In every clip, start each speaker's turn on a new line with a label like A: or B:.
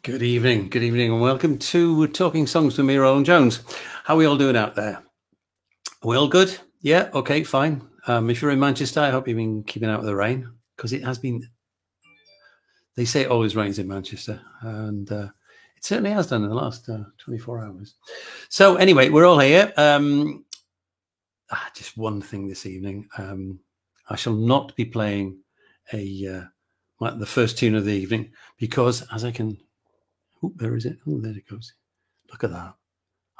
A: Good evening, and welcome to Talking Songs with me, Roland Jones. How are we all doing out there? We all good? Yeah, okay, fine. If you're in Manchester, I hope you've been keeping out of the rain, because it has been, they say it always rains in Manchester, and it certainly has done in the last 24 hours. So anyway, we're all here. Just one thing this evening. I shall not be playing the first tune of the evening, because as I can... Oh, there is it. Oh, there it goes. Look at that.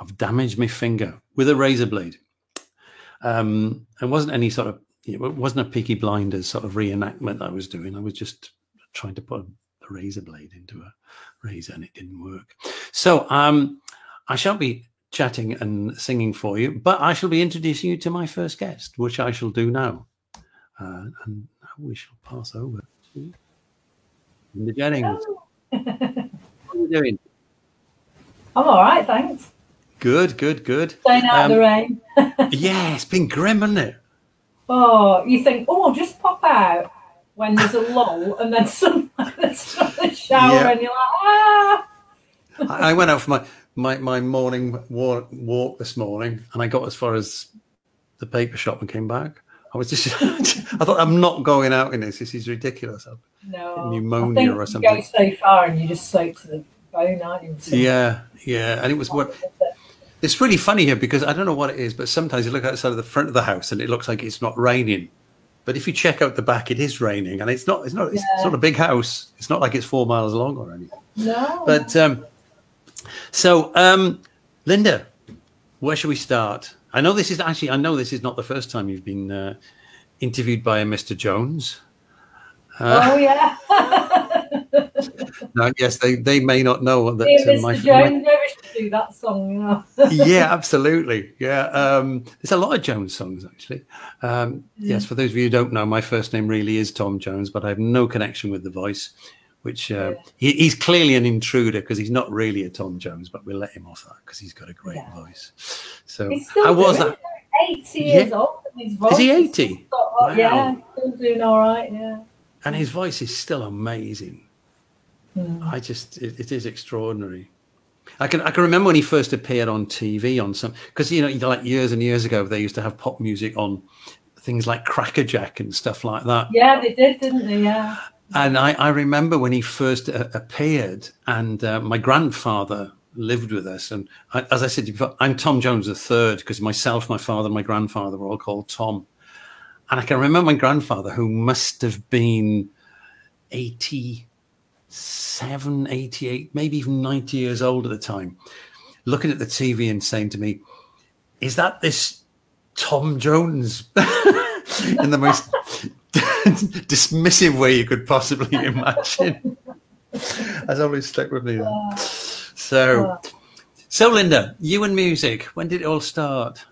A: I've damaged my finger with a razor blade. It wasn't any sort of, it wasn't a Peaky Blinders sort of reenactment I was doing. I was just trying to put a razor blade into a razor, and it didn't work. So I shall be chatting and singing for you, but I shall be introducing you to my first guest, which I shall do now. And we shall pass over to Linda Jennings. How are you doing?
B: I'm all right, thanks.
A: Good.
B: Staying out of the rain.
A: Yeah, it's been grim, hasn't it?
B: Oh, you think, just pop out when there's a lull, and then someone's from the shower, and you're like,
A: I went out for my morning walk this morning, and I got as far as the paper shop and came back. I was just, I thought, I'm not going out in this. This is ridiculous.
B: No,
A: Pneumonia or something.
B: You go so far and you just soak to the bone, aren't you?
A: Yeah. And it was what. It's really funny here, because I don't know what it is, but sometimes you look outside of the front of the house and it looks like it's not raining. But if you check out the back, it is raining, and it's not. It's not a big house. It's not like it's 4 miles long or anything.
B: No.
A: But Linda, where should we start? I know this is not the first time you've been interviewed by a Mr. Jones.
B: Oh yeah.
A: Now, yes, they may not know that.
B: Mr. Jones, maybe we should do that song, you know.
A: Yeah, absolutely. Yeah, there's a lot of Jones songs actually. Yes, for those of you who don't know, my first name really is Tom Jones, but I have no connection with the voice. Which he's clearly an intruder, because he's not really a Tom Jones, but we'll let him off that because he's got a great voice. So how was that?
B: 80 years old. His voice
A: is he 80?
B: Wow. Yeah, still doing all right. Yeah.
A: And his voice is still amazing. It is extraordinary. I can remember when he first appeared on TV on some, because like years and years ago they used to have pop music on things like Cracker Jack and stuff like that.
B: Yeah, they did, didn't they? Yeah.
A: And I remember when he first appeared, and my grandfather lived with us. And as I said before, I'm Tom Jones III, because myself, my father, and my grandfather were all called Tom. And I can remember my grandfather, who must have been 87, 88, maybe even 90 years old at the time, looking at the TV and saying to me, "Is that this Tom Jones?" In the most dismissive way you could possibly imagine. That's always stuck with me. So Linda, you and music, when did it all start?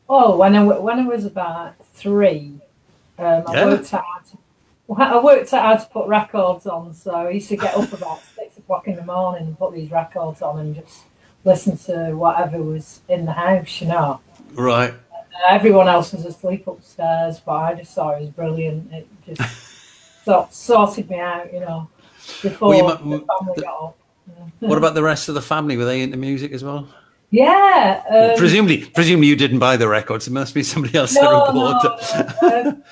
B: Oh, when I was about 3, I worked out how to put records on. So I used to get up about 6 o'clock in the morning and put these records on and just listen to whatever was in the house,
A: Right.
B: Everyone else was asleep upstairs, but I just thought it was brilliant. It just sorted me out, before the family got up.
A: What about the rest of the family? Were they into music as well?
B: Yeah.
A: Presumably you didn't buy the records. It must be somebody else that bought them.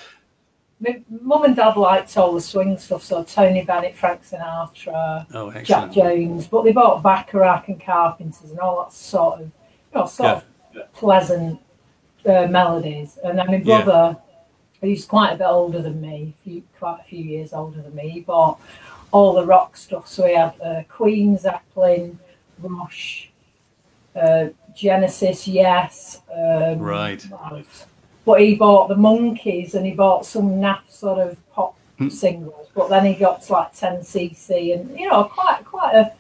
B: My mum and dad liked all the swing stuff, so Tony Bennett, Frank Sinatra, Jack Jones, but they bought Bacharach and Carpenters and all that sort of pleasant melodies. And then my brother, who's quite a bit older than me, quite a few years older than me, he bought all the rock stuff. So he had Queen, Zeppelin, Rush, Genesis, Yes.
A: Right.
B: But he bought the Monkees, and he bought some naff sort of pop singles. But then he got to like 10cc and quite a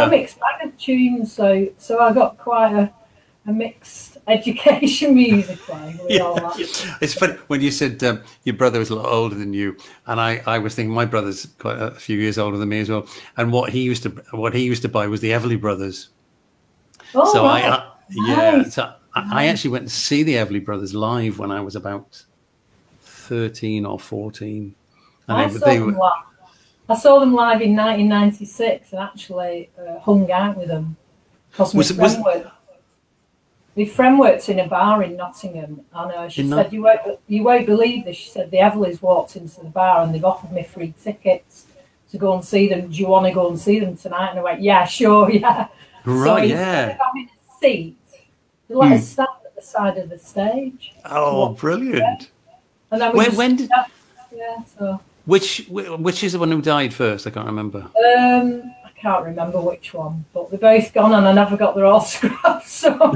B: mixed bag of tunes. So I got quite a mixed education musically.
A: It's funny when you said your brother was a lot older than you, and I was thinking my brother's quite a few years older than me as well. And what he used to buy was the Everly Brothers.
B: Oh,
A: so
B: right. Nice.
A: I actually went to see the Everly Brothers live when I was about 13 or 14. And
B: I saw them live in 1996 and actually hung out with them. Because my friend worked in a bar in Nottingham, and she said, you won't believe this. She said, the Everleys walked into the bar and they've offered me free tickets to go and see them. Do you want to go and see them tonight? And I went, yeah, sure, yeah.
A: Right,
B: so instead of having a seat, they let us stand at the side of the stage.
A: Oh, brilliant.
B: And then
A: Which is the one who died first? I can't remember.
B: I can't remember which one, but they're both gone and I never got their autographs. So I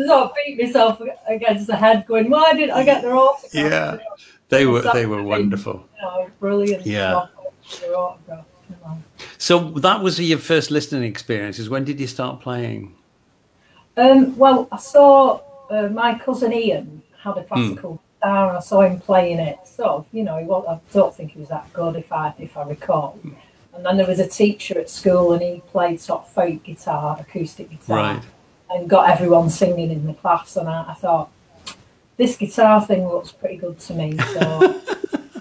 B: sort of beat myself against the head going, why didn't I get their autographs?
A: Yeah, they were wonderful.
B: Brilliant.
A: Yeah. So that was your first listening experiences. When did you start playing?
B: Well, I saw my cousin Ian had a classical guitar, and I saw him playing it. So, I don't think he was that good, if I recall. And then there was a teacher at school, and he played sort of folk guitar, acoustic guitar, and got everyone singing in the class. And I thought, this guitar thing looks pretty good to me. So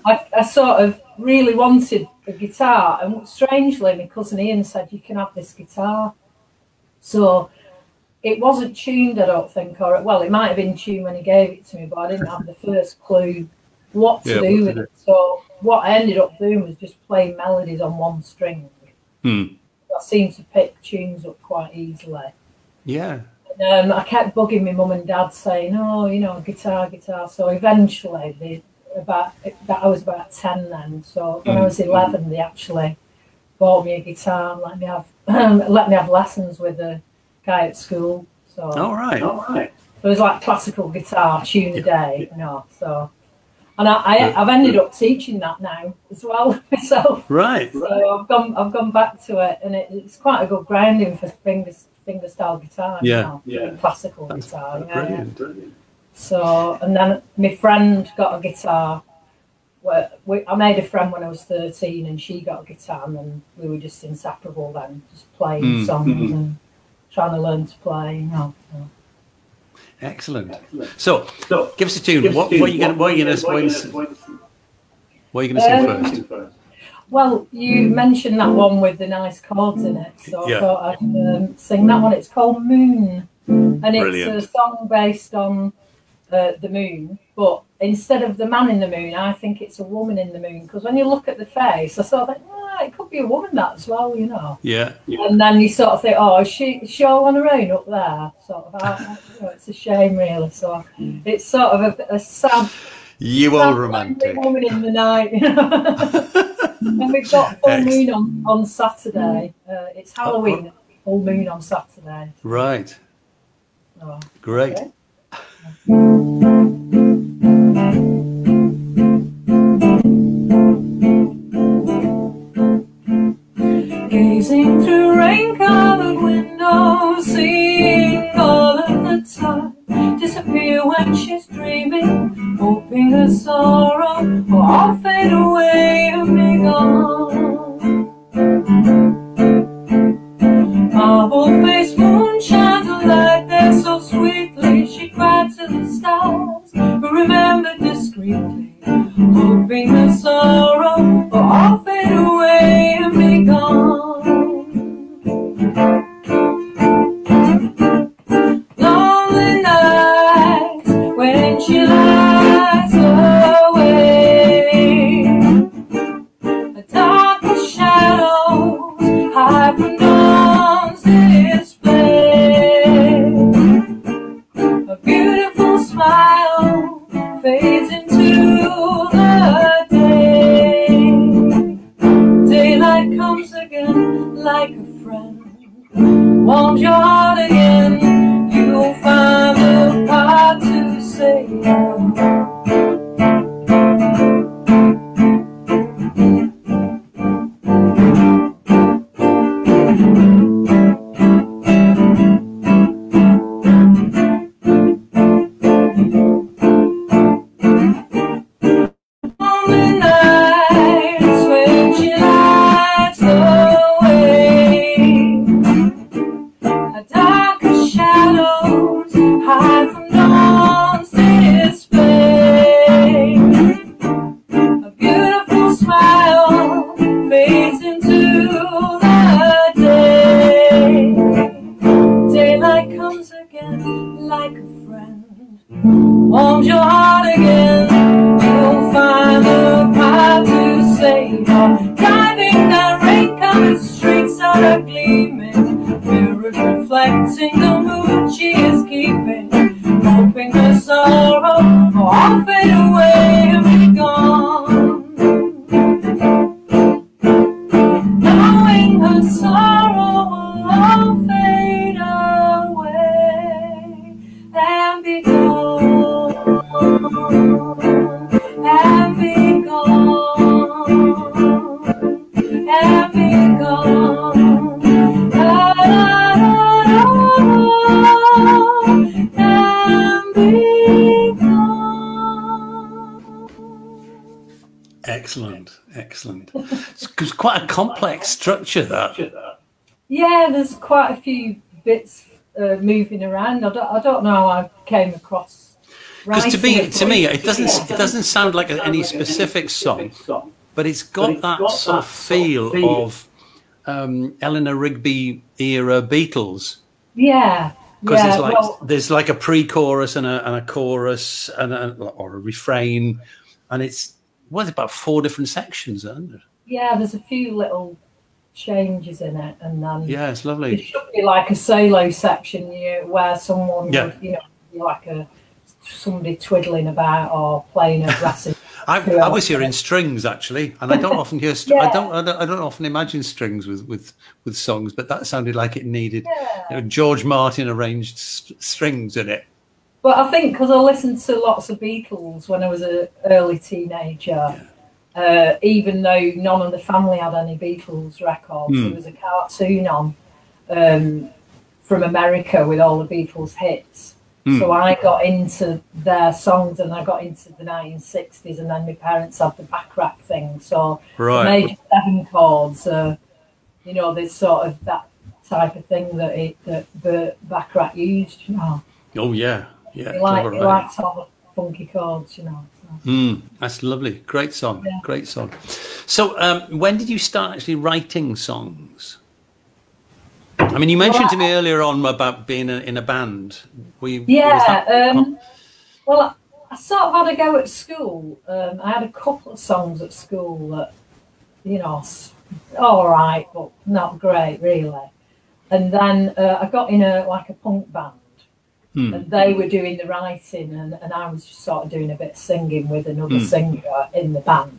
B: I sort of really wanted a guitar, and strangely, my cousin Ian said, you can have this guitar. So it wasn't tuned, I don't think, or well, it might have been tuned when he gave it to me, but I didn't have the first clue what to do with it. So what I ended up doing was just playing melodies on one string. I seemed to pick tunes up quite easily.
A: Yeah.
B: And I kept bugging my mum and dad saying, oh, guitar. So eventually, I was about 10 then. So when I was 11, they actually bought me a guitar and let me have lessons with a guy at school. So
A: all right.
B: So it was like classical guitar, tune a day, So, and I've ended up teaching that now as well myself.
A: Right.
B: So I've gone back to it, and it's quite a good grounding for fingerstyle guitar. Classical guitar.
A: Brilliant.
B: So, and then my friend got a guitar. I made a friend when I was 13, and she got a guitar, and then we were just inseparable then, just playing songs and trying to learn to play. So.
A: Excellent. So, give us a tune. What are you going to sing first?
B: Well, you mentioned that one with the nice chords in it, so I thought I'd sing that one. It's called Moon, and it's a song based on the moon, but instead of the man in the moon, I think it's a woman in the moon, because when you look at the face, I sort of think, it could be a woman that as well,
A: Yeah.
B: And then you sort of think, is she all on her own up there? Sort of, it's a shame, really. So it's sort of a sad.
A: You all romantic.
B: Woman in the night. And we've got full moon on Saturday. It's Halloween. Full moon on Saturday.
A: Right.
B: Oh,
A: great.
B: Okay. Gazing through rain-covered windows, seeing all of the time disappear when she's dreaming, hoping her sorrow will all fade away and be gone. Marble-faced moon shines a light there so sweetly, she cried to the stars, but remembered discreetly, hoping her sorrow will all fade away and be gone. Lonely nights when she lies away, the darkest shadows hide from dawn's display. A beautiful smile fades into the day. Daylight comes again like a friend, warms your heart again, you'll find the part to say. Shadows hide from dawn's display. sorrow will all fade away and be gone, and be gone, and be gone. Da, da, da, and be gone.
A: Excellent, excellent. It's quite a complex structure, that.
B: Yeah, there's quite a few bits moving around. I don't know how I came across.
A: Because to me, it doesn't sound like any specific song, but it's got that sort of feel of Eleanor Rigby era Beatles.
B: Yeah.
A: Because there's like a pre-chorus and a chorus or a refrain, and it's about 4 different sections, isn't it?
B: Yeah, there's a few little changes in it, and then
A: yeah, it's lovely.
B: It should be like a solo section, where someone would, like somebody twiddling about or playing a brassy.
A: I was hearing strings actually, and I don't often hear. I don't often imagine strings with songs, but that sounded like it needed. George Martin arranged strings in it.
B: But I think because I listened to lots of Beatles when I was an early teenager, even though none of the family had any Beatles records, there was a cartoon on from America with all the Beatles hits. So I got into their songs, and I got into the 1960s, and then my parents had the back rack thing. So the major 7 chords, there's sort of that type of thing that the back rack used,
A: Oh yeah, yeah.
B: He likes all the funky chords, So.
A: That's lovely. Great song. Yeah. Great song. So when did you start actually writing songs? I mean, you mentioned to me earlier on about being in a band. Well,
B: I sort of had a go at school. I had a couple of songs at school that, all right, but not great, really. And then I got in a punk band, and they were doing the writing, and I was just sort of doing a bit of singing with another singer in the band.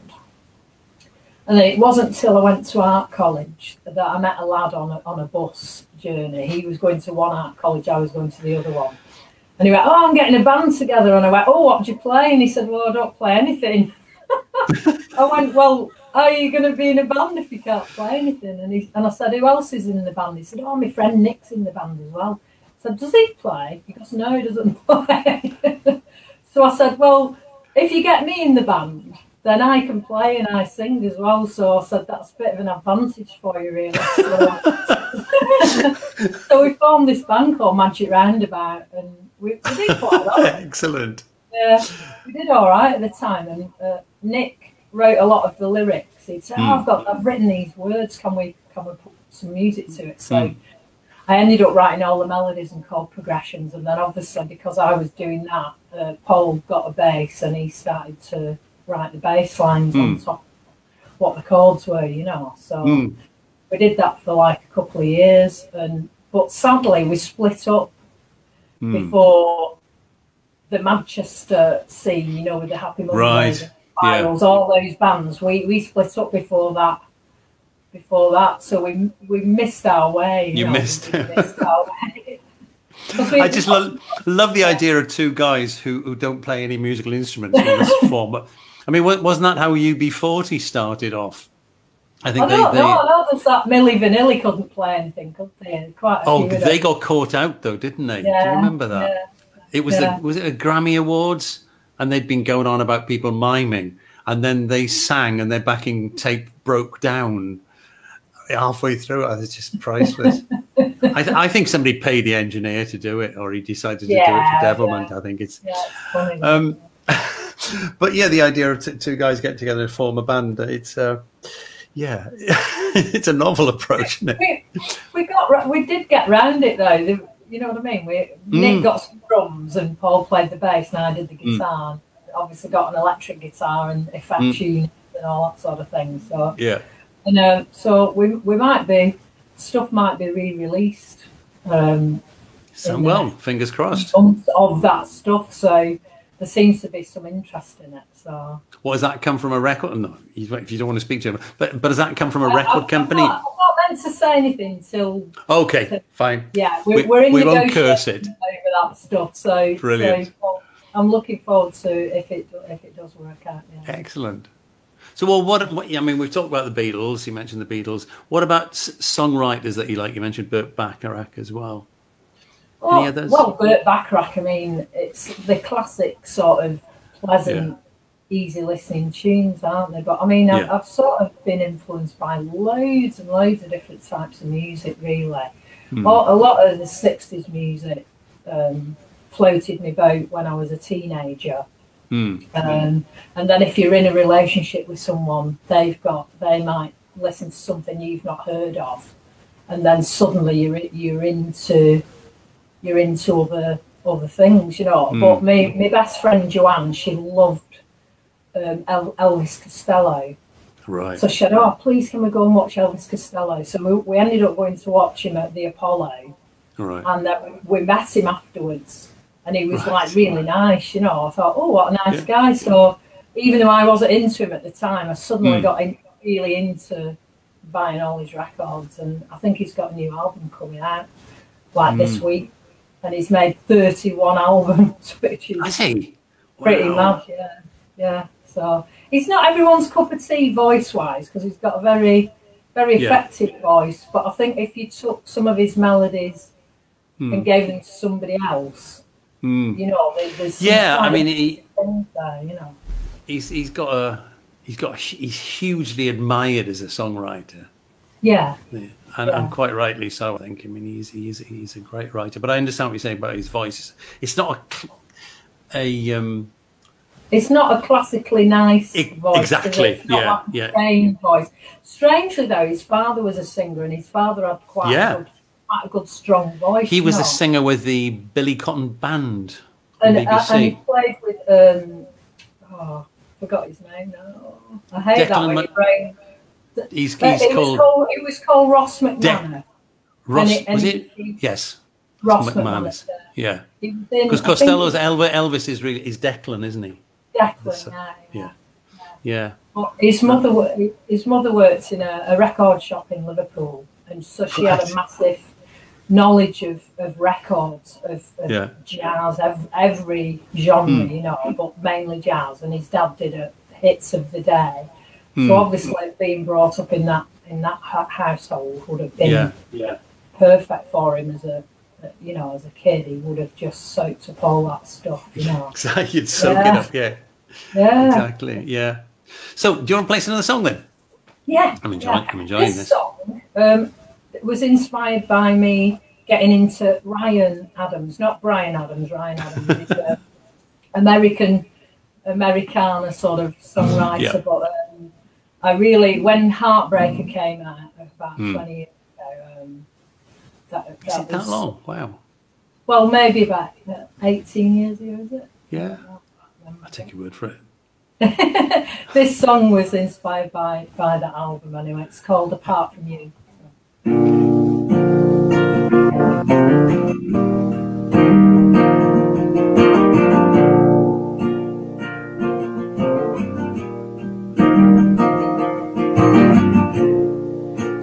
B: And then it wasn't until I went to art college that I met a lad on a bus journey. He was going to one art college, I was going to the other one. And he went, "Oh, I'm getting a band together." And I went, "Oh, what do you play?" And he said, "Well, I don't play anything." I went, "Well, how are you going to be in a band if you can't play anything?" And I said, "Who else is in the band?" He said, "Oh, my friend Nick's in the band as well." I said, "Does he play?" He goes, "No, he doesn't play." So I said, "Well, if you get me in the band, then I can play and I sing as well." So I said, "That's a bit of an advantage for you, really." So we formed this band called Magic Roundabout, and we did quite well.
A: Excellent.
B: Yeah, we did all right at the time. And Nick wrote a lot of the lyrics. He'd say, I've written these words. Can we put some music to it?" So I ended up writing all the melodies and chord progressions. And then obviously, because I was doing that, Paul got a bass, and he started to write the bass lines on top of what the chords were, So we did that for like a couple of years, but sadly we split up before the Manchester scene, with the Happy Mondays, Spirals, all those bands. We split up before that. So we missed our way.
A: We missed our way. I just love the idea of 2 guys who don't play any musical instruments in this form. But I mean, wasn't that how UB40 started off? I think
B: no, there's that Milli Vanilli couldn't play anything, could they? Quite a few
A: they got caught out though, didn't they? Yeah, do you remember that? Yeah. It was was it a Grammy Awards, and they'd been going on about people miming, and then they sang, and their backing tape broke down halfway through. It was just priceless. I think somebody paid the engineer to do it, or he decided to do it for devilment. I think it's funny. But yeah, the idea of 2 guys getting together to form a band, it's it's a novel approach, isn't it?
B: We did get round it though. You know what I mean? Nick got some drums, and Paul played the bass, and I did the guitar. Obviously got an electric guitar and effect tuning and all that sort of thing. So so we stuff might be re-released.
A: Fingers crossed.
B: Of that stuff, so there seems to be some interest in it. So,
A: what does that come from a record? No, if you don't want to speak to him, but does that come from a record company?
B: I've got meant to say anything till.
A: Okay, fine.
B: Yeah, we're in
A: we won't curse it
B: over that stuff. So
A: brilliant.
B: So, I'm looking forward to if it does work out. Yeah.
A: Excellent. So, well, what? I mean, we've talked about the Beatles. You mentioned the Beatles. What about songwriters that you like? You mentioned Burt Bacharach as well. Any others?
B: Well, Burt Bacharach. I mean, it's the classic sort of pleasant, easy listening tunes, aren't they? But I mean, I've sort of been influenced by loads and loads of different types of music. Really, a lot of the '60s music floated my boat when I was a teenager. And then if you're in a relationship with someone, they might listen to something you've not heard of, and then suddenly you're into other things, you know. But my best friend Joanne, she loved Elvis Costello.
A: Right.
B: So she said, "Oh, please, can we go and watch Elvis Costello?" So we ended up going to watch him at the Apollo.
A: Right.
B: And we met him afterwards. And he was like really nice, you know. I thought, oh, what a nice guy. So even though I wasn't into him at the time, I suddenly got really into buying all his records. And I think he's got a new album coming out this week. And he's made 31 albums, which is pretty mad. Yeah. So he's not everyone's cup of tea voice-wise, because he's got a very, very effective voice. But I think if you took some of his melodies and gave them to somebody else, you know, there's
A: I mean,
B: he's
A: he's hugely admired as a songwriter. And quite rightly so, I think. I mean, he's a great writer. But I understand what you're saying about his voice. It's not
B: it's not a classically nice voice.
A: Exactly.
B: It's not like voice. Strangely though, his father was a singer, and his father had quite a good strong voice.
A: He was a singer with the Billy Cotton Band
B: on
A: BBC.
B: And he played with I forgot his name now. I hate that when your brain. It was called Ross McManus.
A: Yes.
B: Ross
A: McManus. Yeah. Because Costello's Elvis is Declan, isn't he?
B: Declan.
A: Yeah.
B: But his mother worked in a record shop in Liverpool, and so she had a massive knowledge of records, of jazz, every genre, you know, but mainly jazz. And his dad did hits of the day. So obviously being brought up in that household would have been perfect for him as a kid. He would have just soaked up all that stuff, you know.
A: Exactly, you'd soak it up, yeah. Exactly, yeah. So do you want to play another song then?
B: Yeah.
A: I'm enjoying this.
B: This song was inspired by me getting into Ryan Adams, not Bryan Adams, Ryan Adams. He's Americana sort of songwriter, but I really, when Heartbreaker came out about 20 years ago,
A: is it that long? Wow.
B: Well, maybe about 18 years ago, is it?
A: Yeah. I'll take your word for it.
B: This song was inspired by that album anyway. It's called Apart From You.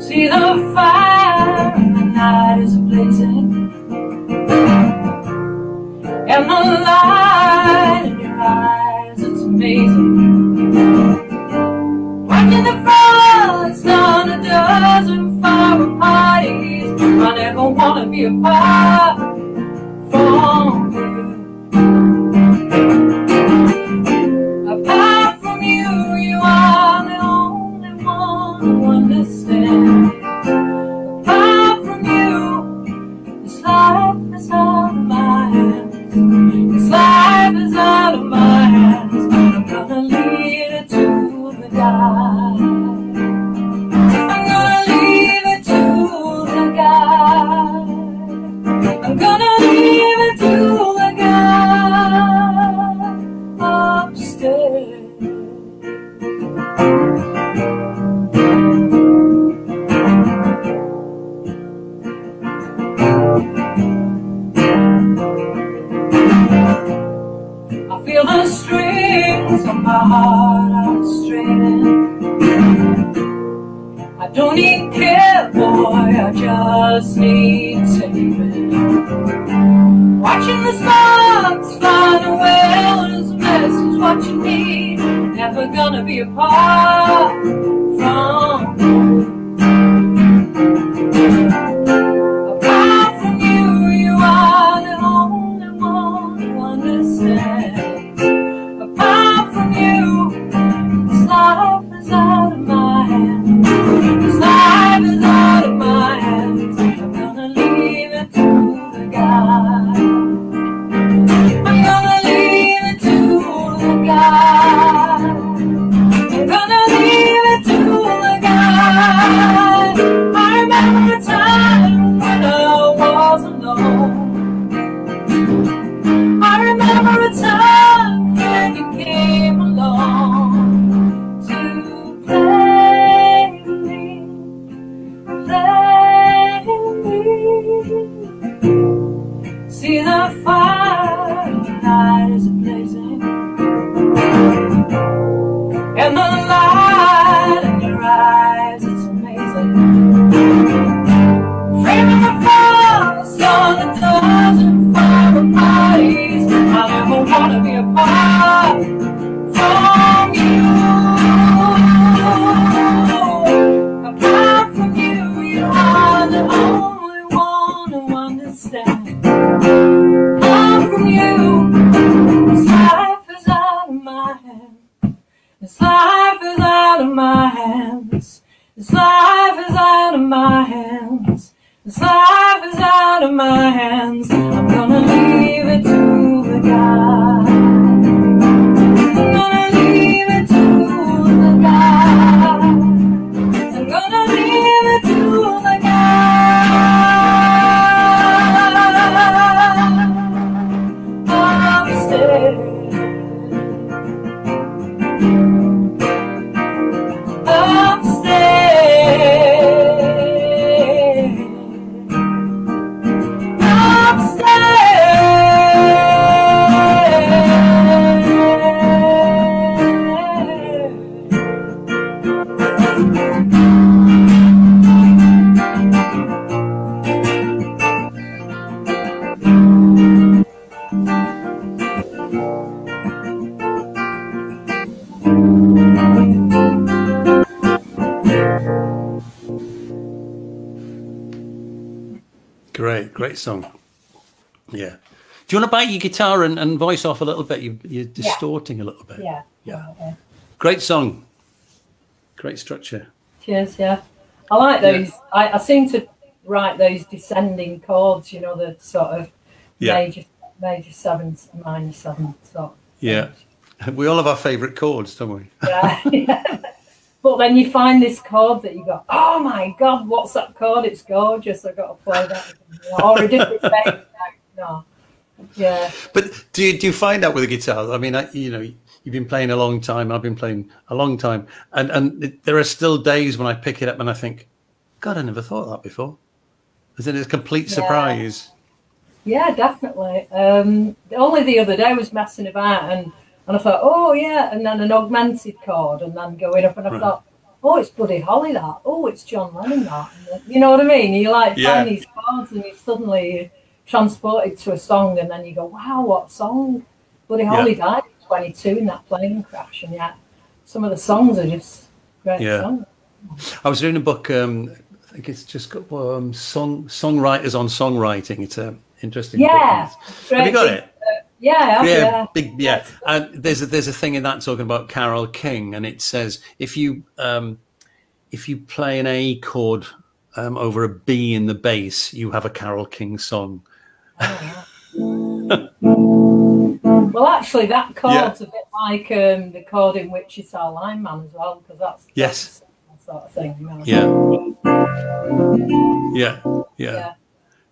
B: See the fire and the night is blazing, and the light in your eyes, it's amazing. Watching the frogs on a dozen flower parties, I never want to be apart from you. Apart from you, you are the only one who understands. Apart from you, this life is out of my hands. This life is out of my hands. I'm gonna leave it to the guy. I'm gonna leave it to the guy. I'm gonna care, boy, I just need saving. Watching the sparks flying away as a message watching me. Never gonna be apart from you. Apart from you, you are the only one who understands. Apart from you, this life is out of my hands. This life is out of my hands. I'm gonna leave it to the God. I'm gonna leave it to the God. I'm gonna leave it to the God. I remember a time when I was alone. I remember a time when you came along to play me, play me. See the fire, the night is blazing, and the light in your eyes, it's amazing. Framing the frost on a dozen fire parties. I never wanna be apart from you. Apart from you, you are the only one who understands. Apart from you, this life is out of my hands. This life is out of my hands. This life is out of my hands. This life is out of my hands. I'm gonna leave it to the God. I'm gonna leave it to the God. I'm gonna leave it to the God. Upstairs.
A: Great song. Yeah. Do you want to bite your guitar and voice off a little bit? You're distorting a little bit.
B: Yeah.
A: Great song. Great structure.
B: Cheers, yeah. I like those. Yeah. I seem to write those descending chords, you know, the sort of major 7, minor 7 sort of
A: Yeah. Things. We all have our favourite chords, don't we?
B: Yeah. But then you find this chord that you go, oh my God, what's that chord? It's gorgeous. I've got to play that. Or a different bass. No. Yeah.
A: But do you find out with the guitar? I mean, you've been playing a long time. I've been playing a long time. And there are still days when I pick it up and I think, God, I never thought of that before. Isn't it a complete surprise?
B: Yeah, definitely. Only the other day I was messing about and I thought, oh, yeah, and then an augmented chord, and then going up, and I thought, oh, it's Buddy Holly, that. Oh, it's John Lennon, that. And you know what I mean? You find these chords, and you suddenly transported to a song, and then you go, wow, what song? Buddy Holly died at 22 in that plane crash, and yet some of the songs are just great songs.
A: I was reading a book, I think it's just got Songwriters on Songwriting. It's an interesting book. Have you got it?
B: Yeah.
A: And there's a thing in that talking about Carole King, and it says if you play an A chord over a B in the bass, you have a Carole King song.
B: Well, actually, that chord's a bit like the chord in Wichita Lineman as well, because that's the sort of thing. You know?
A: Yeah.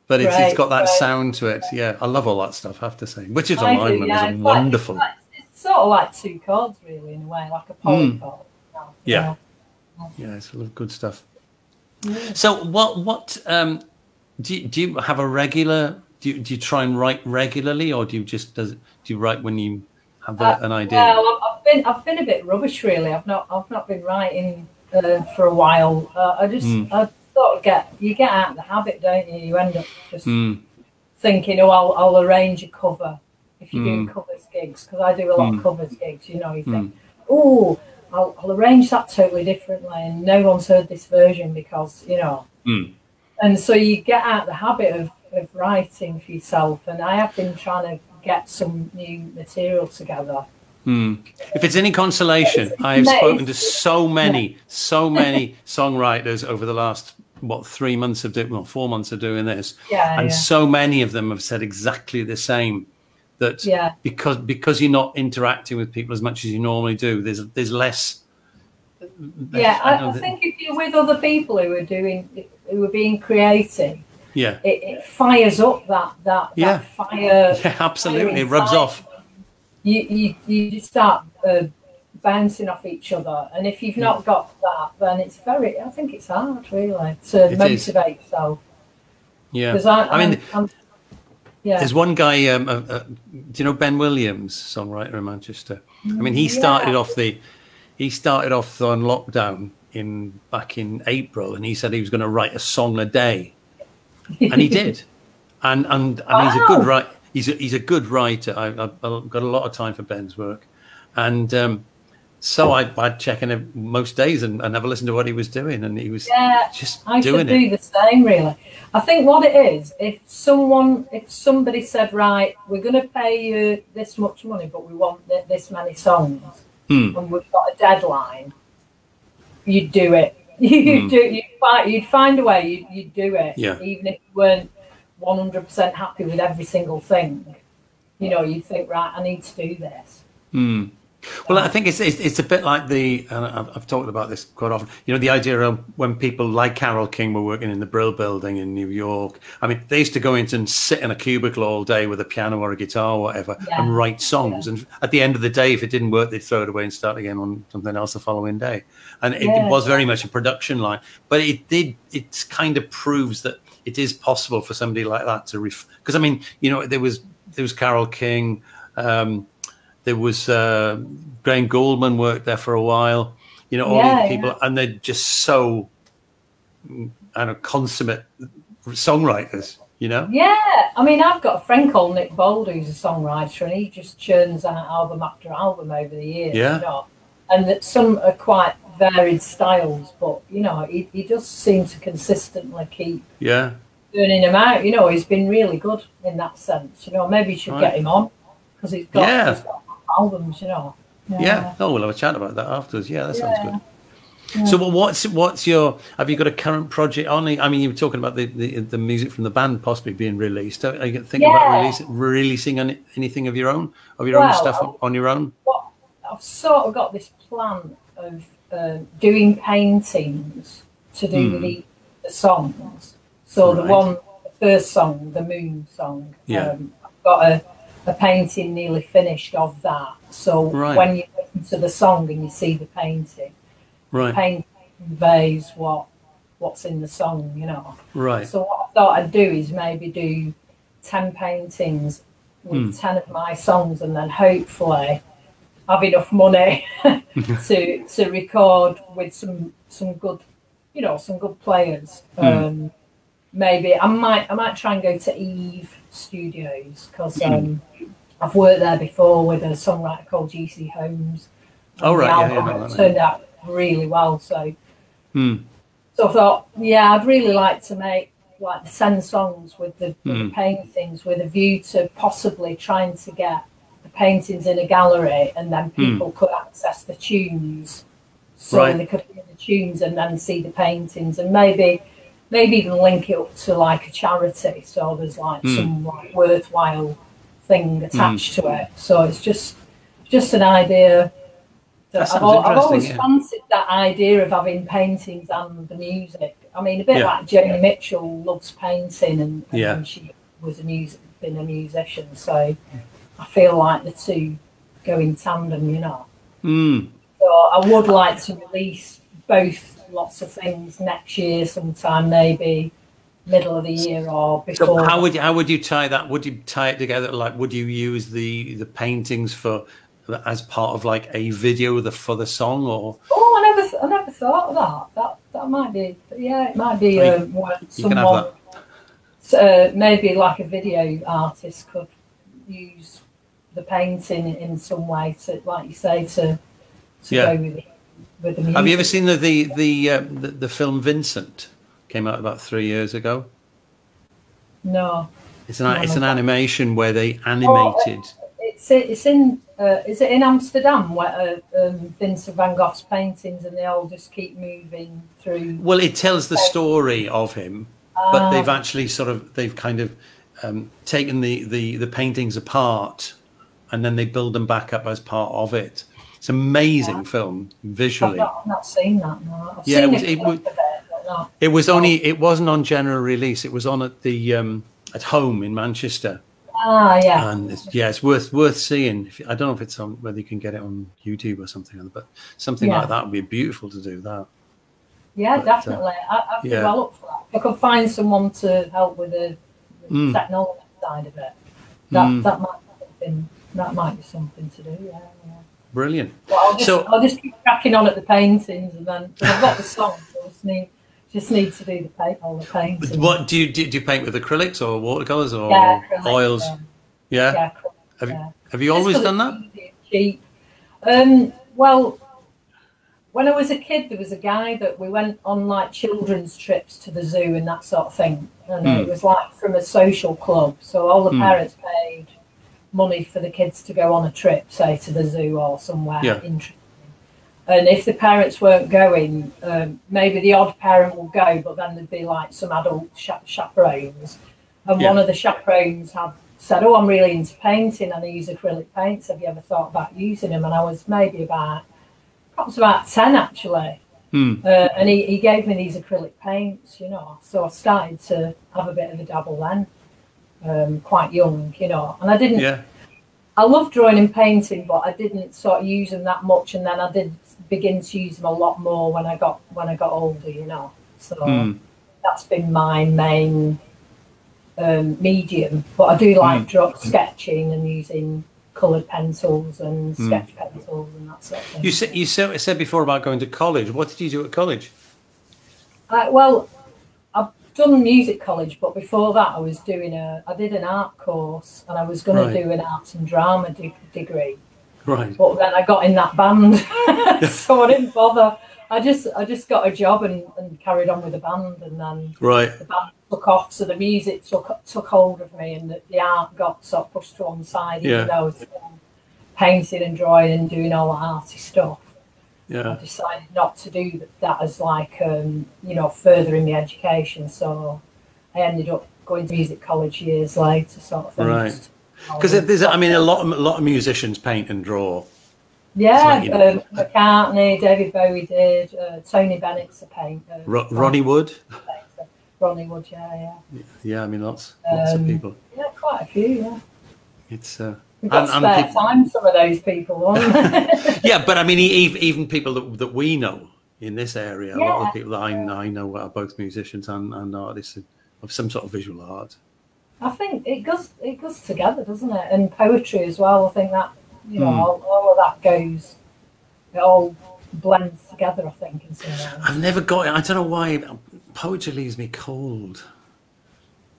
A: But it's got that sound to it. Yeah, I love all that stuff, I have to say. Wichita Lineman is wonderful.
B: It's sort of like two chords, really, in a way, like a poly chord.
A: Yeah, it's a lot of good stuff. Yeah. So what do you have a regular, do you try and write regularly, or do you write when you have an idea?
B: Well, I've been a bit rubbish, really. I've not been writing for a while. I sort of you get out of the habit, don't you? You end up just thinking, oh, I'll arrange a cover if you're doing covers gigs, because I do a lot of covers gigs. You know, you think, oh, I'll arrange that totally differently, and no one's heard this version because, you know. And so you get out of the habit of writing for yourself, and I have been trying to get some new material together.
A: If it's any consolation, I have spoken to so many songwriters over the last 4 months of doing this, and so many of them have said exactly the same. That because you're not interacting with people as much as you normally do, there's less.
B: I think if you're with other people who are being creative, it fires up that fire.
A: Yeah, absolutely, it rubs off.
B: You just start bouncing off each other, and if you've not got that, then I think it's hard really to motivate yourself.
A: Yeah, because I mean. There's one guy, do you know Ben Williams, songwriter in Manchester? I mean, he started off on lockdown back in April, and he said he was going to write a song a day, and he did, and he's a good writer. He's a good writer. I've got a lot of time for Ben's work, and so I'd check in him most days and have a listen to what he was doing, and he was just doing it.
B: I should do the same, really. I think what it is, if somebody said, right, we're going to pay you this much money, but we want this many songs, and we've got a deadline, you'd do it. You'd find a way. You'd do it, even if you weren't 100% happy with every single thing. You know, you'd think, right, I need to do this.
A: Well, I think it's a bit like I've talked about this quite often. You know, the idea of when people like Carole King were working in the Brill Building in New York. I mean, they used to go in and sit in a cubicle all day with a piano or a guitar or whatever and write songs. And at the end of the day, if it didn't work, they'd throw it away and start again on something else the following day. And it was very much a production line. But it kind of proves that it is possible for somebody like that to because I mean, you know, there was Carole King. There was Graham Gouldman worked there for a while, you know, all these people, and they're just so, consummate songwriters, you know?
B: Yeah, I mean, I've got a friend called Nick Bold who's a songwriter, and he just churns out album after album over the years, you know? And that some are quite varied styles, but, you know, he does seem to consistently keep turning them out. You know, he's been really good in that sense, you know, maybe you should get him on, because he's got albums, you know.
A: Oh, we'll have a chat about that afterwards. That sounds good. So what's your, have you got a current project on? I mean, you were talking about the music from the band possibly being released. Are you thinking about releasing anything of your own stuff on your own?
B: Well, I've sort of got this plan of doing paintings to do with the songs. So the first song, the Moon song, I've got a painting nearly finished of that. So when you listen to the song and you see the painting, the painting conveys what's in the song, you know. So what I thought I'd do is maybe do 10 paintings with 10 of my songs, and then hopefully have enough money to record with some good, you know, some good players. Maybe I might try and go to Eve Studios, because I've worked there before with a songwriter called GC Holmes. It turned out really well. So I thought, I'd really like to make like the 10 songs with the paintings, with a view to possibly trying to get the paintings in a gallery, and then people could access the tunes, so they could hear the tunes and then see the paintings, and maybe even link it up to like a charity, so there's like some like worthwhile thing attached to it. So it's just an idea that I've always fancied, that idea of having paintings and the music. I mean, a bit like Joni Mitchell loves painting, and she was been a musician, so I feel like the two go in tandem, you know. So I would like to release lots of things next year sometime, maybe middle of the year or before.
A: So how would you tie that? Would you tie it together? Like, would you use the paintings as part of like a video for the song, or?
B: Oh, I never thought of that. That might be, yeah, it might be
A: someone,
B: maybe like a video artist could use the painting in some way to, like you say, to go with the music.
A: Have you ever seen the film Vincent? Came out about 3 years ago.
B: No.
A: It's an animation where they animated.
B: It's in. Is it in Amsterdam where Vincent van Gogh's paintings and they all just keep moving through?
A: Well, it tells the story of him, but they've actually kind of taken the paintings apart, and then they build them back up as part of it. It's an amazing film visually.
B: I've not seen that. No. I've seen
A: it wasn't on general release. It was on at the at home in Manchester.
B: Yeah.
A: And it's worth seeing. I don't know if it's on, whether you can get it on YouTube or something, but something like that would be beautiful to do that.
B: Yeah, definitely. I've developed for that. If I could find someone to help with the technology side of it, that might be something to do. Yeah.
A: Brilliant.
B: But I'll just keep cracking on at the paintings, and then I've got the song. So just need to do all the paintings.
A: What do you paint with acrylics or watercolors or oils? Yeah. Have you always done that?
B: Cheap. Well, when I was a kid, there was a guy that we went on like children's trips to the zoo and that sort of thing, and it was like from a social club. So all the parents paid money for the kids to go on a trip, say to the zoo or somewhere interesting. And if the parents weren't going, maybe the odd parent will go, but then there'd be like some adult chaperones. And one of the chaperones had said, "Oh, I'm really into painting and I use acrylic paints. Have you ever thought about using them?" And I was maybe perhaps about 10 actually. And he gave me these acrylic paints, So I started to have a bit of a dabble then, quite young, And I didn't. I love drawing and painting, but I didn't sort of use them that much. And then I did begin to use them a lot more when I got older, So that's been my main medium. But I do like sketching and using coloured pencils and sketch pencils and that sort of thing.
A: You said before about going to college. What did you do at college?
B: Well, I've done music college, but before that I did an art course, and I was going to do an art and drama degree.
A: Right.
B: But then I got in that band, so I didn't bother. I just got a job and carried on with the band, and then the band took off, so the music took hold of me, and the art got sort of pushed to one side, even though I was painting and drawing and doing all the arty stuff. I decided not to do that as like furthering my education, so I ended up going to music college years later, sort of thing.
A: Right. Because a lot of musicians paint and draw.
B: Yeah, McCartney, David Bowie did, Tony Bennett's a painter.
A: Ronnie Wood.
B: Ronnie Wood, yeah.
A: Yeah, lots of people.
B: Yeah, quite a few. Yeah.
A: It's
B: we've got spare time. Some of those people,
A: yeah, but even people that we know in this area, a lot of the people that I know are both musicians and artists of some sort of visual art.
B: I think it goes together, doesn't it? And poetry as well. I think that all of that goes. It all blends together. I think in some way.
A: I've never got it. I don't know why poetry leaves me cold.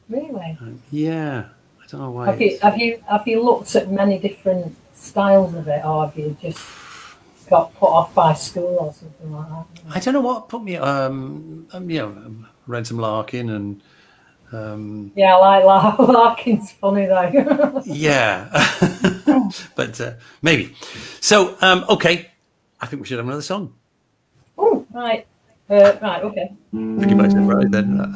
B: Really?
A: Yeah, I don't know why.
B: Have you looked at many different styles of it, or have you just got put off by school or something like that?
A: I don't know what put me. Read some Larkin and.
B: Yeah, I like Larkin's funny though.
A: Yeah, but maybe. So, okay, I think we should have another song.
B: Oh, right. Right, okay.
A: Think about it right then.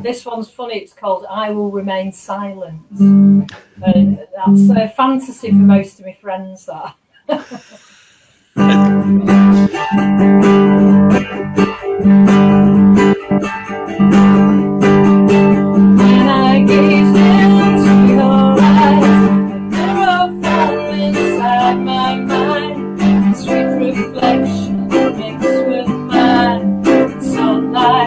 B: This one's funny. It's called "I Will Remain Silent," and that's a fantasy for most of my friends. That. When I gaze into your eyes, there are form inside my mind. Sweet reflection mixed with mine. Sunlight.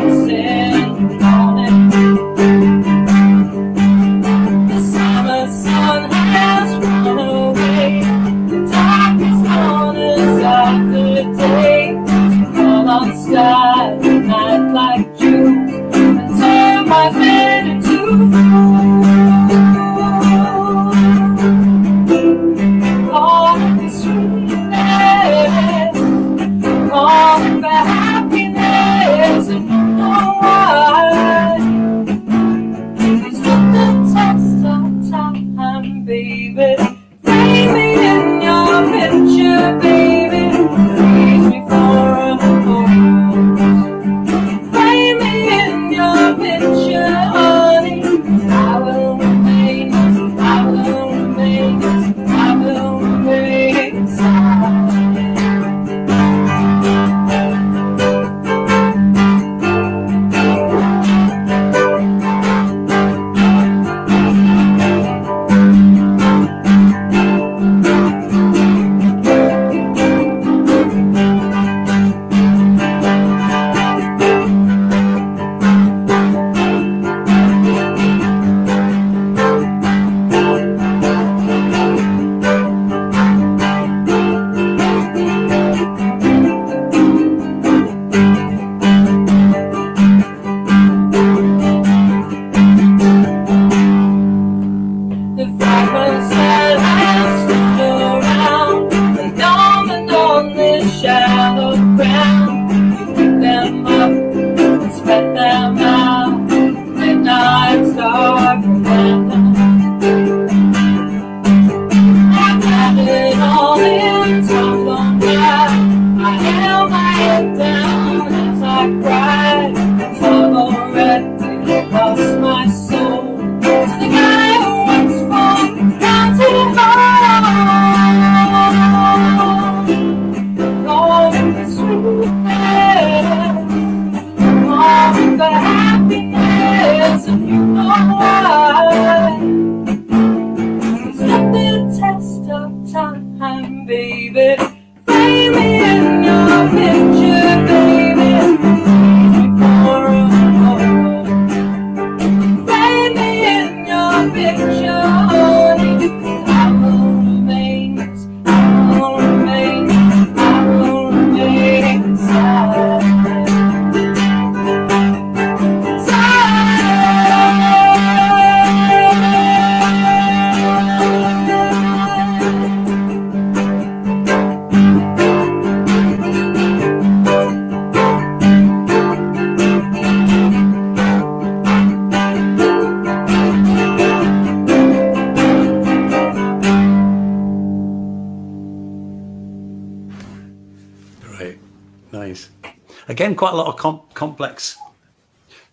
A: again, quite a lot of complex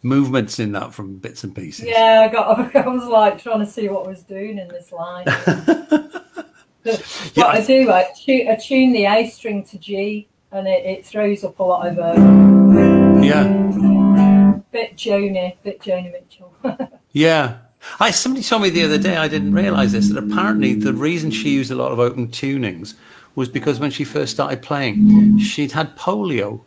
A: movements in that from bits and pieces.
B: Yeah, I was like trying to see what I was doing in this line. But I tune the A string to G, and it throws up a lot of bit Joni Mitchell.
A: Yeah. Somebody told me the other day, I didn't realise this, that apparently the reason she used a lot of open tunings was because when she first started playing, she'd had polio.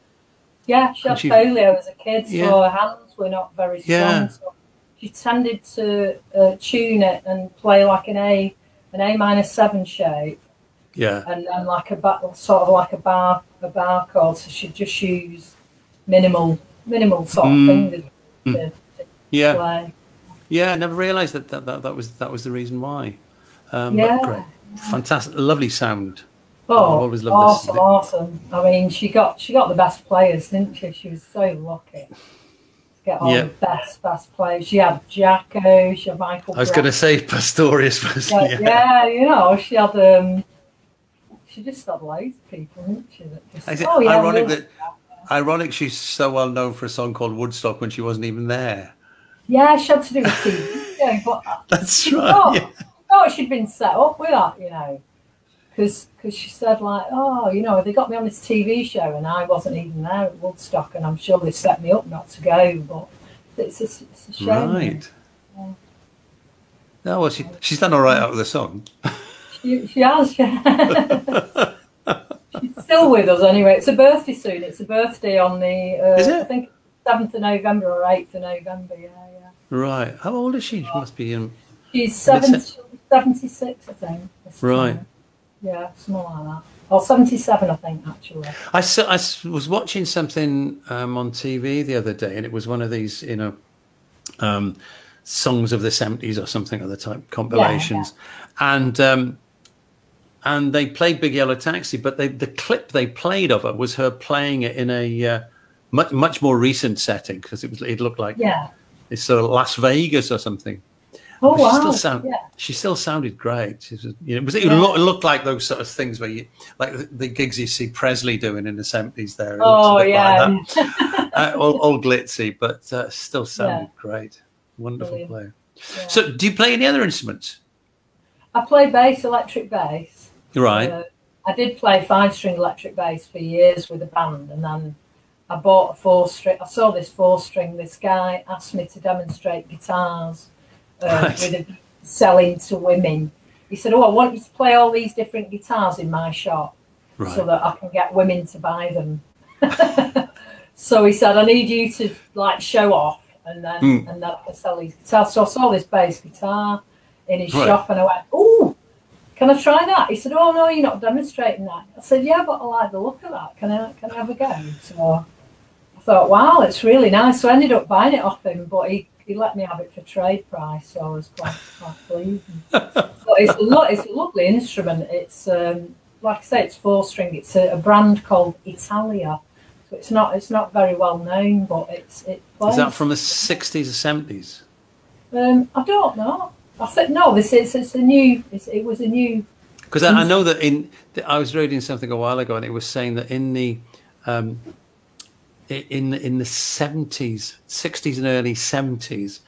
B: Yeah, she had polio as a kid, so her hands were not very strong.
A: Yeah.
B: So she tended to tune it and play like an A minor 7 shape.
A: Yeah.
B: And then like a bar chord. So she'd just use minimal sort of fingers to play.
A: Yeah, I never realised that was the reason why. But great, fantastic, lovely sound.
B: Oh, always loved awesome! I mean, she got the best players, didn't she? She was so lucky to get all the best players. She had Jacko, she had Michael.
A: I was going to say Pastorius.
B: Yeah, you know, she had. She just had loads of people, didn't she?
A: Ironic, she's so well known for a song called Woodstock when she wasn't even there.
B: Yeah, she had to do a TV show, but
A: that's right.
B: Thought she'd been set up with that, you know, because she said like, oh, you know, they got me on this TV show and I wasn't even there at Woodstock, and I'm sure they set me up not to go, but it's a shame.
A: Right. Yeah. No, well, she's done all right out of the song.
B: She has. Yeah. She's still with us anyway. It's a birthday soon. It's a birthday on the
A: is it?
B: I think 7th of November or 8th of November. Yeah.
A: Right. How old is she? She must be in.
B: She's 76, I think.
A: Right.
B: Yeah, something like that. Or 77, I think, actually.
A: I was watching something on TV the other day, and it was one of these, you know, songs of the 70s or something other type compilations, and they played Big Yellow Taxi, but the clip they played of her was her playing it in a much more recent setting, because it looked like it's sort of Las Vegas or something.
B: Oh wow!
A: She still sounded great. She was, you know, it looked like those sort of things where you like the gigs you see Presley doing in the 70s. There, like that. all glitzy, but still sounded great. Wonderful player. Yeah. So, do you play any other instruments? I
B: play bass, electric bass.
A: Right.
B: I did play 5-string electric bass for years with a band, and then I bought a 4-string. I saw this 4-string. This guy asked me to demonstrate guitars. With a selling to women. He said, oh, I want you to play all these different guitars in my shop so that I can get women to buy them. So he said, I need you to like show off, and then I can sell these guitars. So I saw this bass guitar in his shop, and I went, oh, can I try that? He said, oh no, you're not demonstrating that. I said, yeah, but I like the look of that. Can I have a go? So I thought, wow, it's really nice. So I ended up buying it off him, but he let me have it for trade price, so I was quite pleased. But it's a lovely instrument. It's like I say, it's 4-string. It's a brand called Italia, so it's not very well known, but it plays.
A: Is that from the 60s or 70s?
B: I don't know. I said no. It was a new.
A: Because I know that I was reading something a while ago, and it was saying that in the 70s, 60s and early 70s,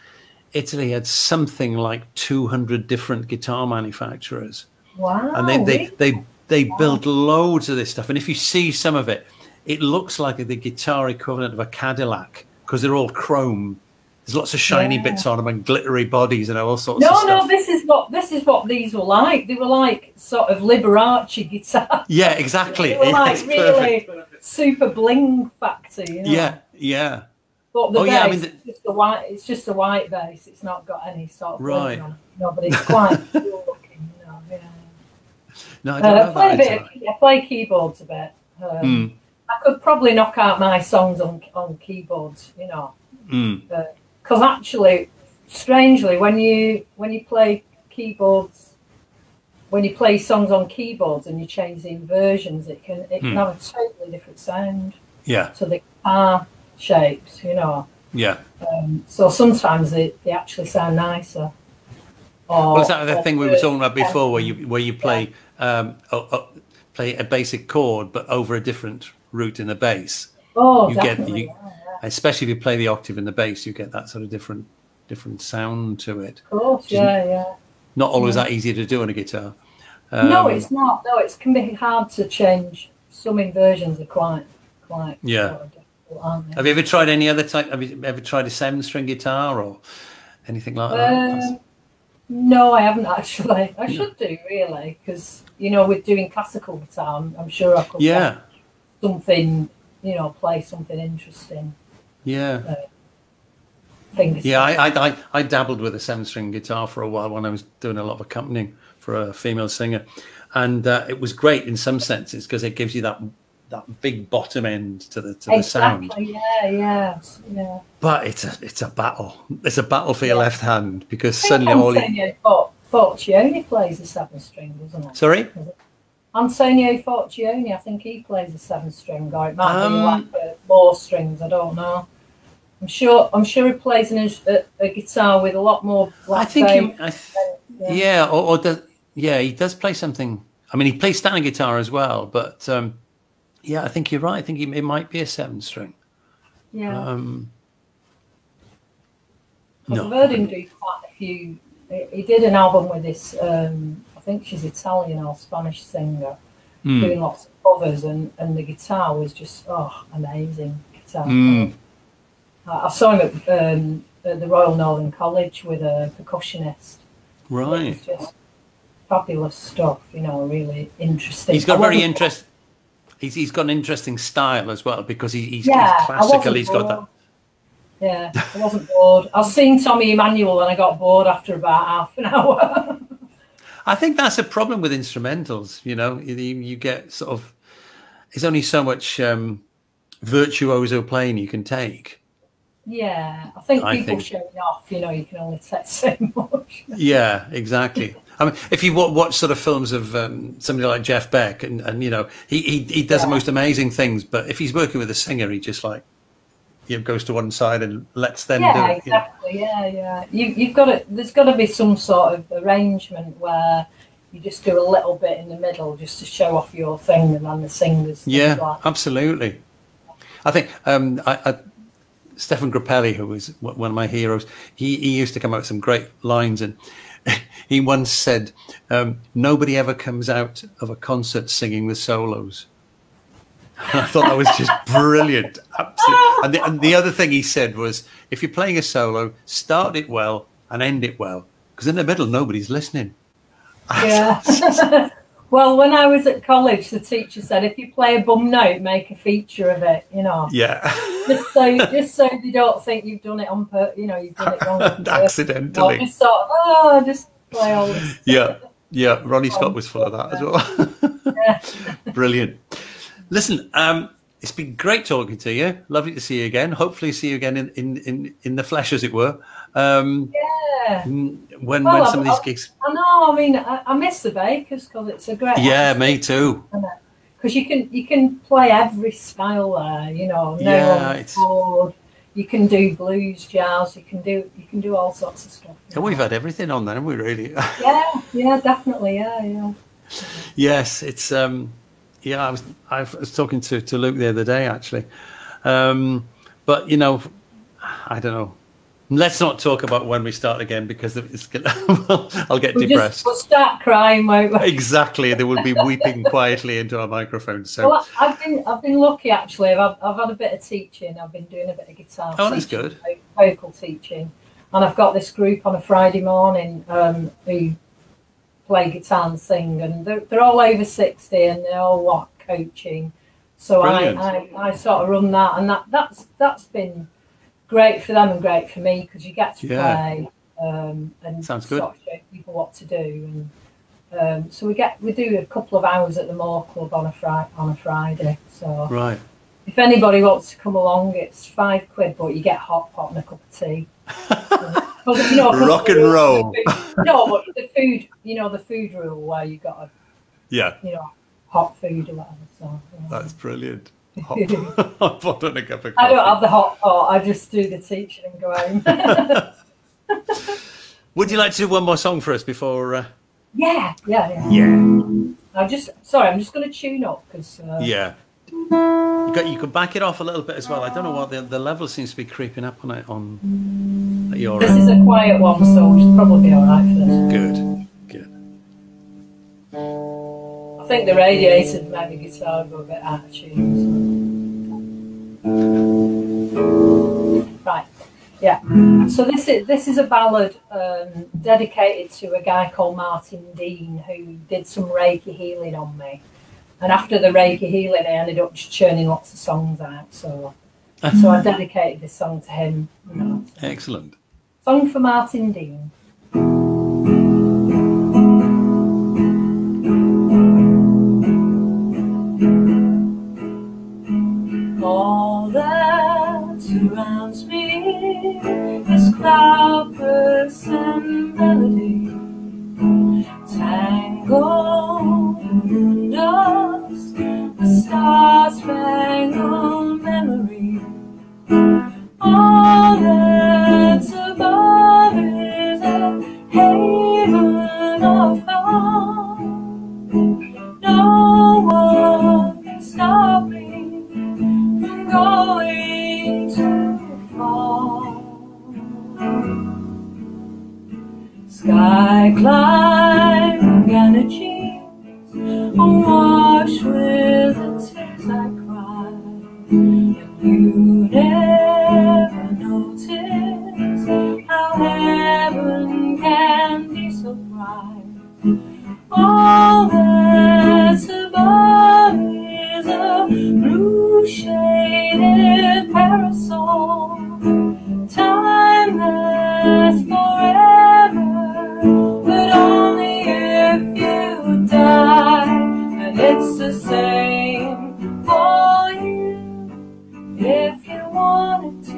A: Italy had something like 200 different guitar manufacturers.
B: Wow.
A: And they built loads of this stuff. And if you see some of it, it looks like the guitar equivalent of a Cadillac, because they're all chrome. There's lots of shiny bits on them and glittery bodies and all sorts of stuff.
B: No, this is what these were like. They were like sort of Liberace guitars.
A: Yeah, exactly.
B: They were like really super bling factor, you know?
A: Yeah.
B: But the bass, it's just a white bass. It's not got any sort of bling on it. No, but it's quite cool looking, you know. Yeah.
A: No, I don't know
B: I play keyboards a bit. I could probably knock out my songs on keyboards, you know. Because actually, strangely, when you play keyboards, when you play songs on keyboards and you change the inversions, it can have a totally different sound.
A: Yeah.
B: To the guitar shapes, you know.
A: Yeah.
B: So sometimes they actually sound nicer.
A: Well, is that the thing we were talking about before, where you play play a basic chord but over a different route in the bass?
B: Oh,
A: you
B: definitely.
A: Especially if you play the octave and the bass, you get that sort of different sound to it.
B: Of course, yeah.
A: Not always that easy to do on a guitar.
B: No, it's not. No, it can be hard to change. Some inversions are quite.
A: Yeah.
B: Sort of difficult, aren't they?
A: Have you ever tried any other type? Have you ever tried a 7-string guitar or anything like that?
B: No, I haven't actually. I should do, really, because with doing classical guitar, I'm sure I could.
A: Yeah.
B: Something, play something interesting.
A: Yeah. I dabbled with a 7-string guitar for a while when I was doing a lot of accompanying for a female singer, and it was great in some senses because it gives you that big bottom end to the sound.
B: Yeah.
A: But it's a battle. It's a battle for your left hand because suddenly
B: Antonio Forcioni plays a 7-string, doesn't it?
A: Sorry?
B: Antonio Forcioni, I think he plays a 7-string, or it might be like more strings. I don't know. I'm sure he plays a guitar with a lot more black bass.
A: He does play something. I mean, he plays standard guitar as well, but I think you're right. I think it might be a 7-string.
B: Yeah. I've heard him do quite a few. He did an album with this. I think she's Italian or Spanish singer, doing lots of covers, and the guitar was just amazing guitar. I saw him at the Royal Northern College with a percussionist.
A: Right.
B: It's just fabulous stuff. Really interesting.
A: He's got very interesting. He's got an interesting style as well because he's classical. He's got that.
B: Yeah, I wasn't bored. I was seeing Tommy Emmanuel and I got bored after about half an hour.
A: I think that's a problem with instrumentals. You get sort of. There's only so much virtuoso playing you can take.
B: Yeah, I think people showing off. You can only take so much.
A: Yeah, exactly. I mean, if you watch sort of films of somebody like Jeff Beck, and he does the most amazing things, but if he's working with a singer, he just goes to one side and lets them do it.
B: Exactly. Yeah. You've got to. There's got to be some sort of arrangement where you just do a little bit in the middle just to show off your thing, and then the singers.
A: Yeah, absolutely. I think Stefan Grappelli, who was one of my heroes, he used to come out with some great lines, and he once said, nobody ever comes out of a concert singing the solos. And I thought that was just brilliant. Absolutely. And the other thing he said was, if you're playing a solo, start it well and end it well, because in the middle, nobody's listening.
B: Yeah. Well, when I was at college, the teacher said, if you play a bum note, make a feature of it,
A: Yeah.
B: just so they don't think you've done it on purpose, you've done it wrong.
A: Accidentally.
B: Just play all this.
A: Yeah. Ronnie Scott was full of that as well.
B: Yeah.
A: Brilliant. Listen, it's been great talking to you. Lovely to see you again. Hopefully see you again in the flesh, as it were. When some of these gigs.
B: I know. I mean, I miss the Bakers because it's a great.
A: Yeah, me too.
B: Because you can play every style there. No board. You can do blues, jazz. You can do all sorts of stuff.
A: Yeah, we've had everything on there, haven't we? Really.
B: Yeah, definitely. Yeah.
A: Yes, it's I was talking to Luke the other day actually, but I don't know. Let's not talk about when we start again because I'll get depressed.
B: We'll start crying, won't we?
A: Exactly. They will be weeping quietly into our microphone. So
B: well, I've been lucky actually. I've had a bit of teaching. I've been doing a bit of guitar.
A: Oh, that's good.
B: Vocal teaching, and I've got this group on a Friday morning who play guitar and sing, and they're all over 60 and they all want coaching. So I sort of run that, and that's been great for them and great for me because you get to play and
A: sounds good.
B: Sort of show people what to do, and so we do a couple of hours at the Moore Club on a Friday. So
A: right,
B: if anybody wants to come along, it's £5, but you get hot pot and a cup of tea.
A: Rock and roll.
B: No, but the food, the food rule where you got hot food or whatever. So
A: that's brilliant. Hot pot and a cup of coffee.
B: I don't have the hot pot. I just do the teaching and go home.
A: Would you like to do one more song for us before?
B: Yeah.
A: Yeah.
B: I'm just going to tune up because.
A: Yeah. You could back it off a little bit as well. I don't know what the level seems to be creeping up on it at your
B: This
A: end.
B: is a quiet one, so we should probably be all right for this.
A: Good.
B: I think the radiator made the guitar go a bit out of tune. Right. Yeah. So this is a ballad dedicated to a guy called Martin Dean, who did some Reiki healing on me. And after the Reiki healing, I ended up just churning lots of songs out. So I dedicated this song to him. You know, so.
A: Excellent.
B: Song for Martin Dean. All that surrounds me is cloudbursts and melody, tangled in dust, a star-spangled memory. All that's above is a haven of calm. No one can stop me from going too far. Sky climbing energies, awash with the tears I cry, and you never notice how heaven can be so bright. All that's above is a blue shaded parasol, timeless forever, but only if you die, and it's the same for you if you wanted to.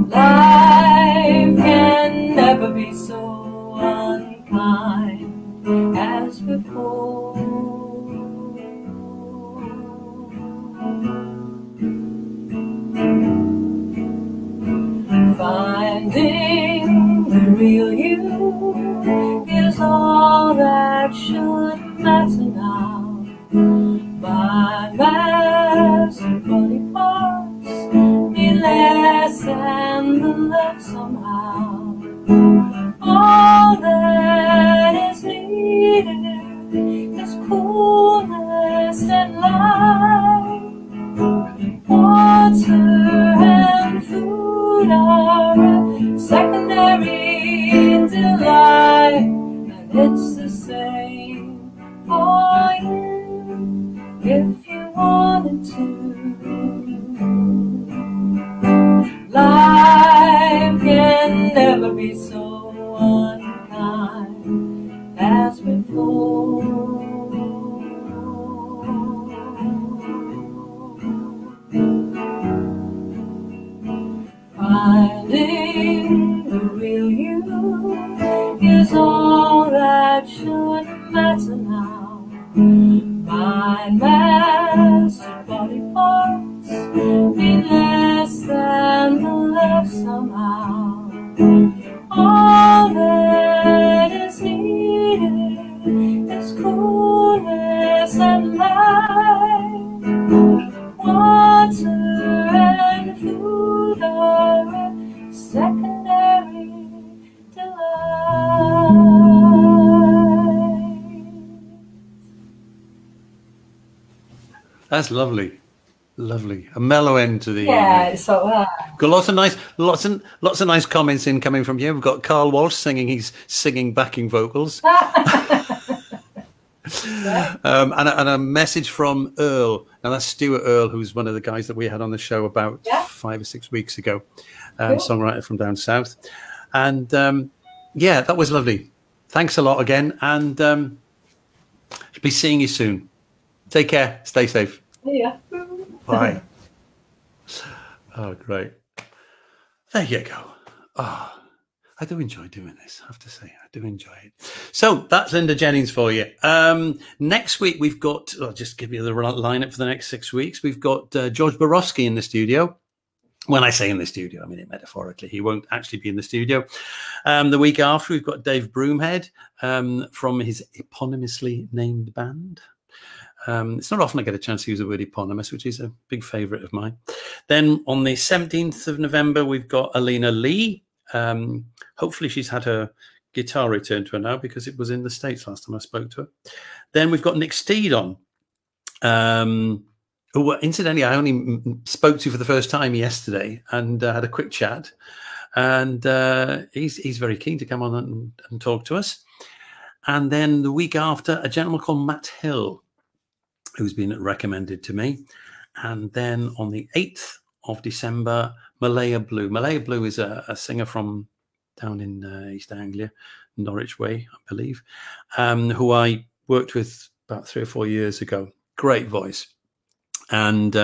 B: Life can never be so unkind as before. Finding the real you is all that should matter now. My master body parts need less than the love somehow. All that is needed is coolness and light. Water and food are a secondary delight, and it's the same for you if you wanted to. Life can never be so unkind as before. Finding the real you is all that should matter now. Mind, master, body parts mean less than the love somehow. All that is needed is coolness and light. Water and food are a secondary delight.
A: That's lovely. Lovely, a mellow end to the
B: evening. So
A: got lots of nice comments in coming from you. We've got Carl Walsh singing; he's singing backing vocals, and a message from Earl. Now that's Stuart Earl, who's one of the guys that we had on the show about 5 or 6 weeks ago, songwriter from down south, and yeah, that was lovely. Thanks a lot again, and be seeing you soon. Take care. Stay safe.
B: Yeah.
A: Bye. Oh, great. There you go. Oh, I do enjoy doing this, I have to say. I do enjoy it. So that's Linda Jennings for you. Next week, we've got, I'll just give you the lineup for the next 6 weeks. We've got George Borowski in the studio. When I say in the studio, I mean it metaphorically. He won't actually be in the studio. The week after, we've got Dave Broomhead from his eponymously named band. It's not often I get a chance to use the word eponymous, which is a big favourite of mine. Then on the 17th of November, we've got Alina Lee. Hopefully she's had her guitar returned to her now, because it was in the States last time I spoke to her. Then we've got Nick Steed on, who incidentally I only spoke to for the first time yesterday, and had a quick chat. And he's very keen to come on and talk to us. And then the week after, a gentleman called Matt Hill, who's been recommended to me. And then on the 8th of December, Malaya Blue. Malaya Blue is a singer from down in East Anglia, Norwich Way, I believe, who I worked with about 3 or 4 years ago. Great voice. And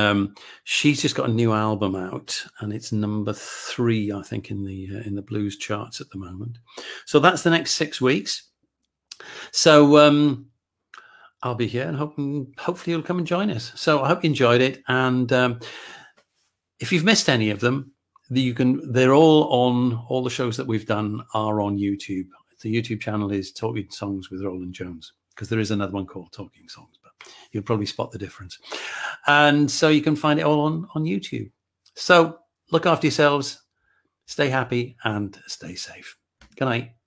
A: she's just got a new album out, and it's number 3, I think, in the blues charts at the moment. So that's the next 6 weeks. So I'll be here, and hopefully you'll come and join us. So I hope you enjoyed it. And if you've missed any of them, they're all on, all the shows that we've done are on YouTube. The YouTube channel is Talking Songs with Roland Jones, because there is another one called Talking Songs, but you'll probably spot the difference. And so you can find it all on YouTube. So look after yourselves, stay happy, and stay safe. Good night.